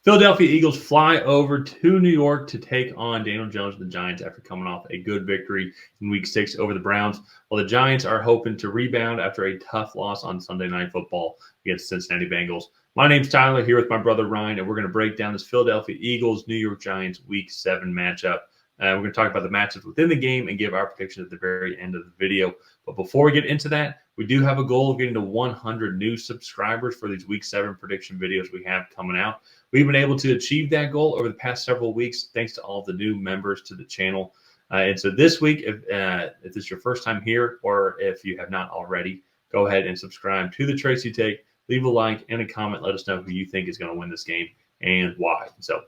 Philadelphia Eagles fly over to New York to take on Daniel Jones and the Giants after coming off a good victory in Week 6 over the Browns. While the Giants are hoping to rebound after a tough loss on Sunday Night Football against Cincinnati Bengals. My name's Tyler, here with my brother Ryan, and we're going to break down this Philadelphia Eagles New York Giants Week 7 matchup. We're going to talk about the matchups within the game and give our predictions at the very end of the video. But before we get into that, we do have a goal of getting to 100 new subscribers for these Week 7 prediction videos we have coming out. We've been able to achieve that goal over the past several weeks thanks to all of the new members to the channel. And so this week, if this is your first time here or if you have not already, go ahead and subscribe to the Tracy Take. Leave a like and a comment. Let us know who you think is going to win this game and why. So,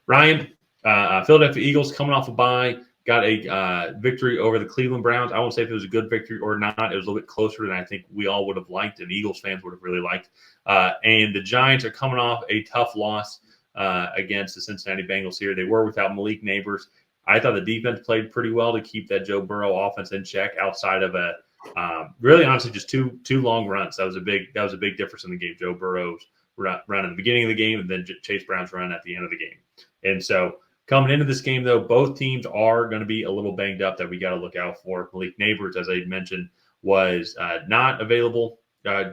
Ryan, Philadelphia Eagles coming off a bye, got a victory over the Cleveland Browns. I won't say if it was a good victory or not. It was a little bit closer than I think we all would have liked and Eagles fans would have really liked. And the Giants are coming off a tough loss against the Cincinnati Bengals here. They were without Malik Nabers. I thought the defense played pretty well to keep that Joe Burrow offense in check outside of a really honestly just two long runs. That was a big difference in the game. Joe Burrow's run at the beginning of the game and then Chase Brown's run at the end of the game. And so coming into this game, though, both teams are going to be a little banged up that we got to look out for. Malik Nabers, as I mentioned, was not available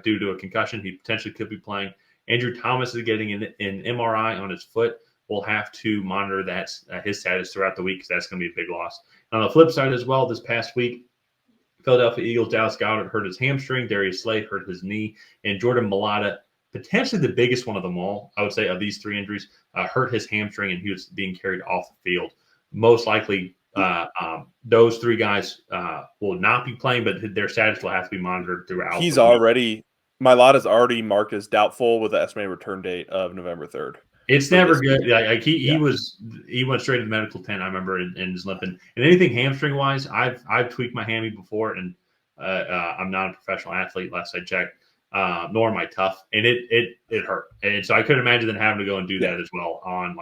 due to a concussion. He potentially could be playing. Andrew Thomas is getting an MRI on his foot. We'll have to monitor that his status throughout the week because that's going to be a big loss. On the flip side as well, this past week, Philadelphia Eagles, Dallas Goedert hurt his hamstring, Darius Slay hurt his knee, and Jordan Mailata, potentially the biggest one of them all, I would say, of these three injuries, hurt his hamstring, and he was being carried off the field. Most likely, those three guys will not be playing, but their status will have to be monitored throughout. Mailata's already marked as doubtful with the estimated return date of November 3rd. It's never good. Like he went straight to the medical tent. I remember and is limping. And anything hamstring wise, I've tweaked my hammy before, and I'm not a professional athlete, last I checked. Nor am I tough, and it hurt, and so I couldn't imagine them having to go and do that as well on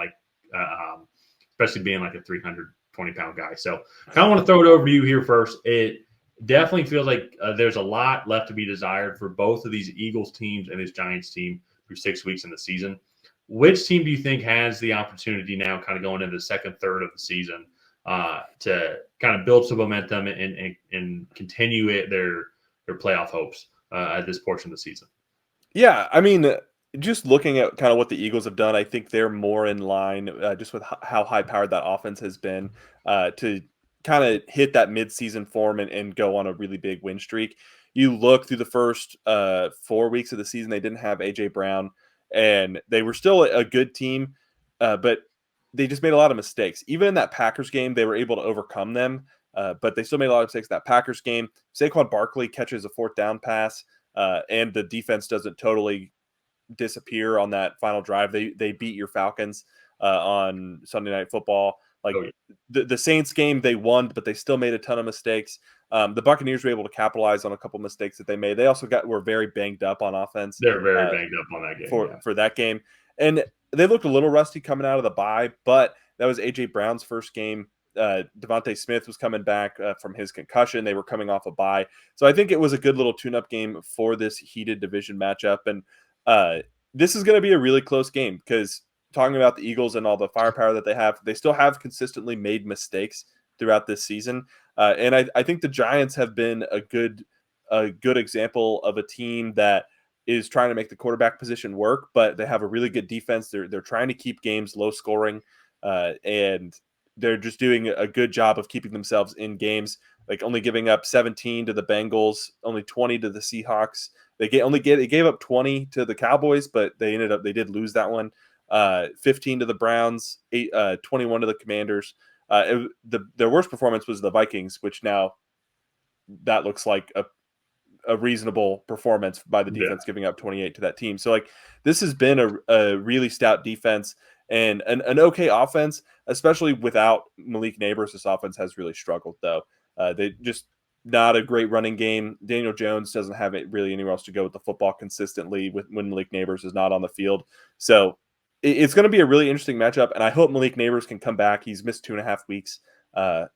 especially being like a 320-pound guy. So I kind of want to throw it over to you here first. It definitely feels like there's a lot left to be desired for both of these Eagles teams and this Giants team through 6 weeks in the season. Which team do you think has the opportunity now, kind of going into the second third of the season, to kind of build some momentum and continue their playoff hopes at this portion of the season? Yeah, I mean, just looking at kind of what the Eagles have done, I think they're more in line just with how high-powered that offense has been to kind of hit that mid-season form and go on a really big win streak. You look through the first 4 weeks of the season, they didn't have A.J. Brown, and they were still a good team, but they just made a lot of mistakes. Even in that Packers game, they were able to overcome them, but they still made a lot of mistakes in that Packers game. Saquon Barkley catches a fourth down pass, and the defense doesn't totally disappear on that final drive. They beat your Falcons on Sunday Night Football. The Saints game, they won, but they still made a ton of mistakes. The Buccaneers were able to capitalize on a couple mistakes that they made. They also were very banged up on offense. They're very banged up on that game for that game, and they looked a little rusty coming out of the bye. But that was A.J. Brown's first game. Devontae Smith was coming back from his concussion. They were coming off a bye, so I think it was a good little tune-up game for this heated division matchup. And this is going to be a really close game because talking about the Eagles and all the firepower that they still have consistently made mistakes throughout this season. And I think the Giants have been a good example of a team that is trying to make the quarterback position work, but they have a really good defense. They're trying to keep games low scoring, and they're just doing a good job of keeping themselves in games, like only giving up 17 to the Bengals, only 20 to the Seahawks. They gave up 20 to the Cowboys, but they did lose that one. 15 to the Browns, 21 to the Commanders. Their worst performance was the Vikings, which now that looks like a reasonable performance by the defense, giving up 28 to that team. So this has been a really stout defense and an okay offense, especially without Malik Nabers. This offense has really struggled though. They just not a great running game. Daniel Jones doesn't have really anywhere else to go with the football consistently when Malik Nabers is not on the field. So it's going to be a really interesting matchup, and I hope Malik Nabers can come back. He's missed 2.5 weeks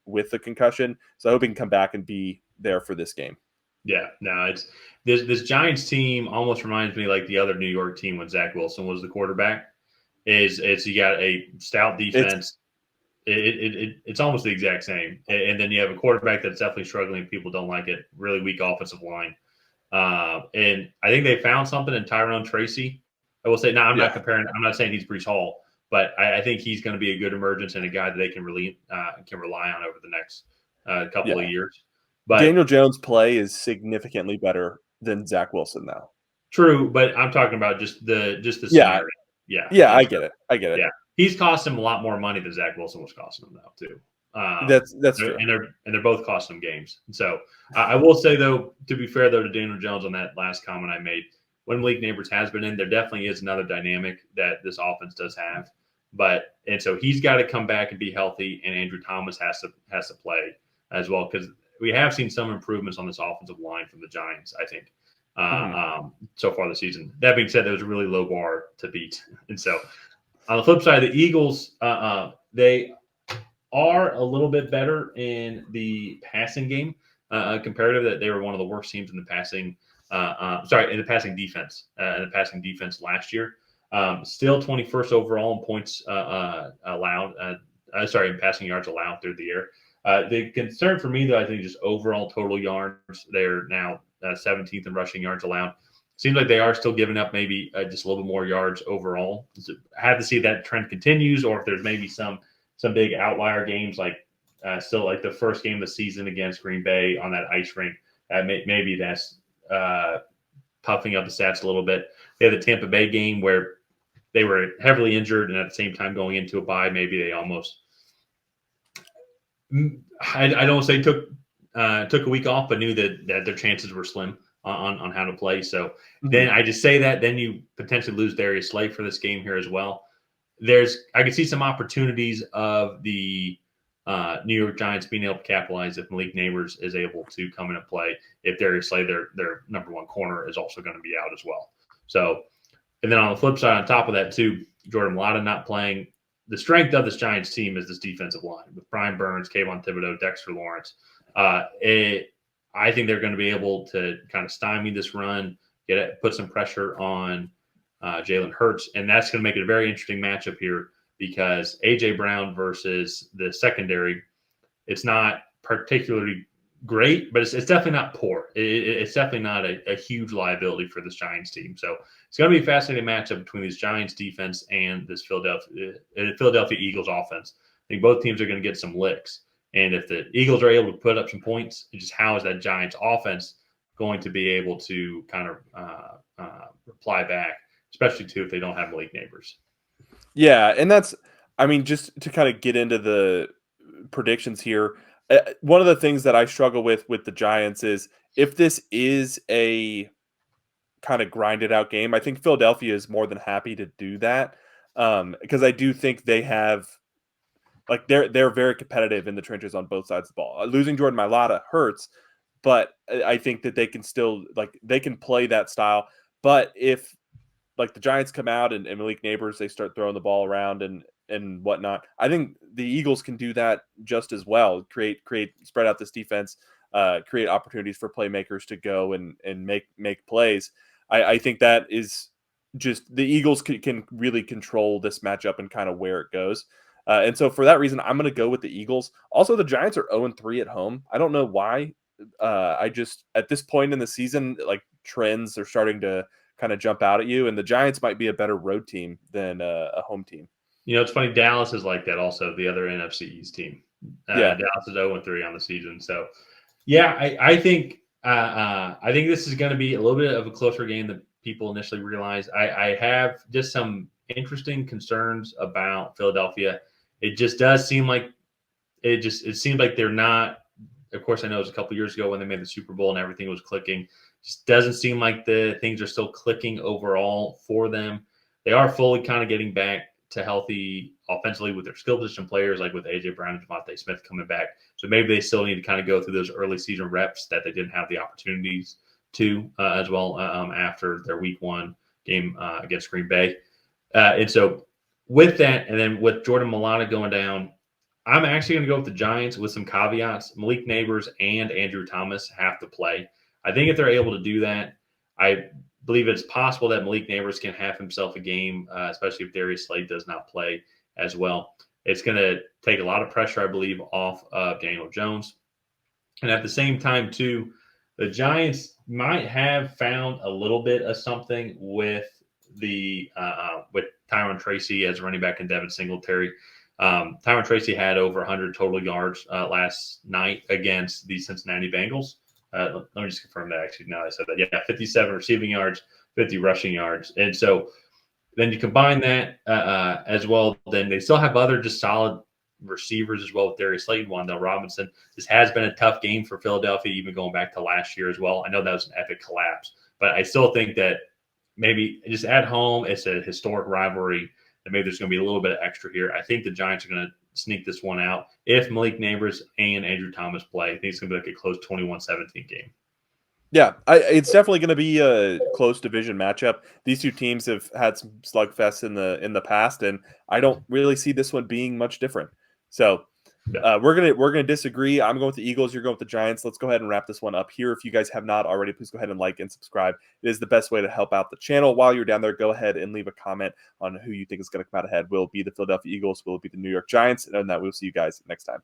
with the concussion, so I hope he can come back and be there for this game. Yeah, no, it's this Giants team almost reminds me like the other New York team when Zach Wilson was the quarterback. is you got a stout It's defense. It's almost the exact same, and then you have a quarterback that's definitely struggling. People don't like it. Really weak offensive line, and I think they found something in Tyrone Tracy. I will say, now I'm not yeah, comparing. I'm not saying he's Brees Hall, but I think he's going to be a good emergence and a guy that they can rely on over the next couple of yeah. years. But Daniel Jones' play is significantly better than Zach Wilson now. true, but I'm talking about just the Yeah, scenario. Yeah, yeah, and I so, get it. I get it. yeah, he's cost him a lot more money than Zach Wilson was costing him though too. That's true. And they're both costing him games. And so I will say though, to be fair though to Daniel Jones on that last comment I made, when Malik Neighbors has been in, there definitely is another dynamic that this offense does have. And so he's got to come back and be healthy, and Andrew Thomas has to play as well, because we have seen some improvements on this offensive line from the Giants, I think, so far this season. That being said, there was a really low bar to beat. And so on the flip side, the Eagles, they are a little bit better in the passing game comparative. That they were one of the worst teams in the passing. In the passing defense. In the passing defense last year, still 21st overall in points allowed. In passing yards allowed through the air. The concern for me, though, I think just overall total yards. They're now 17th in rushing yards allowed. Seems like they are still giving up maybe just a little bit more yards overall. So I have to see if that trend continues, or if there's maybe some big outlier games, like still like the first game of the season against Green Bay on that ice rink. Maybe that's puffing up the stats a little bit. They had the Tampa Bay game where they were heavily injured, and at the same time going into a bye, maybe they almost I don't say took a week off, but knew that their chances were slim on how to play. So then I just say that then you potentially lose Darius Slay for this game here as well. I can see some opportunities of the New York Giants being able to capitalize if Malik Neighbors is able to come in and play. If Darius Slay, their number one corner, is also going to be out as well. So, and then on the flip side, on top of that too, Jordan Mailata not playing. The strength of this Giants team is this defensive line with Brian Burns, Kayvon Thibodeau, Dexter Lawrence. I think they're going to be able to kind of stymie this run, put some pressure on Jalen Hurts, and that's going to make it a very interesting matchup here, because A.J. Brown versus the secondary, it's not particularly great, but it's definitely not poor. It's definitely not a huge liability for this Giants team. So it's going to be a fascinating matchup between these Giants defense and this Philadelphia Eagles offense. I think both teams are going to get some licks. And if the Eagles are able to put up some points, just how is that Giants offense going to be able to kind of reply back, especially too if they don't have Malik Neighbors. Yeah, and just to kind of get into the predictions here, one of the things that I struggle with the Giants is if this is a kind of grinded out game, I think Philadelphia is more than happy to do that, because I do think they have, like, they're very competitive in the trenches on both sides of the ball. Losing Jordan Mailata hurts, but I think that they can still, like, they can play that style. But if, like, the Giants come out and Malik Neighbors, they start throwing the ball around and whatnot, I think the Eagles can do that just as well. Spread out this defense, create opportunities for playmakers to go and make plays. I think that is just, the Eagles can really control this matchup and kind of where it goes. And so for that reason, I'm going to go with the Eagles. Also, the Giants are 0-3 at home. I don't know why. I just, at this point in the season, like, trends are starting to kind of jump out at you, and the Giants might be a better road team than a home team. You know, it's funny. Dallas is like that also, the other NFC East team. Yeah. Dallas is 0-3 on the season. So, yeah, I think this is going to be a little bit of a closer game than people initially realize. I have just some interesting concerns about Philadelphia. It just does seem like it seems like they're not. Of course, I know it was a couple years ago when they made the Super Bowl and everything was clicking. Just doesn't seem like the things are still clicking overall for them. They are fully kind of getting back to healthy offensively with their skill position players, like with A.J. Brown and DeVonta Smith coming back. So maybe they still need to kind of go through those early season reps that they didn't have the opportunities to as well after their week one game against Green Bay. And so with that, and then with Jordan Mailata going down, I'm actually going to go with the Giants with some caveats. Malik Neighbors and Andrew Thomas have to play. I think if they're able to do that, I believe it's possible that Malik Neighbors can have himself a game, especially if Darius Slade does not play as well. It's going to take a lot of pressure, I believe, off of Daniel Jones. And at the same time, too, the Giants might have found a little bit of something with with Tyron Tracy as running back and Devin Singletary. Tyron Tracy had over 100 total yards last night against the Cincinnati Bengals. Let me just confirm that. Actually, now I said that. Yeah, 57 receiving yards, 50 rushing yards, and so then you combine that as well. Then they still have other just solid receivers as well with Darius Slayton, Wan'Dale Robinson. This has been a tough game for Philadelphia, even going back to last year as well. I know that was an epic collapse, but I still think that maybe just at home, it's a historic rivalry, and maybe there's going to be a little bit of extra here. I think the Giants are going to sneak this one out. If Malik Neighbors and Andrew Thomas play, I think it's going to be like a close 21-17 game. Yeah, it's definitely going to be a close division matchup. These two teams have had some slugfests in the past, and I don't really see this one being much different. So we're gonna disagree. I'm going with the Eagles. You're going with the Giants. Let's go ahead and wrap this one up here. If you guys have not already, please go ahead and like and subscribe. It is the best way to help out the channel. While you're down there, go ahead and leave a comment on who you think is going to come out ahead. Will it be the Philadelphia Eagles? Will it be the New York Giants? And that we'll see you guys next time.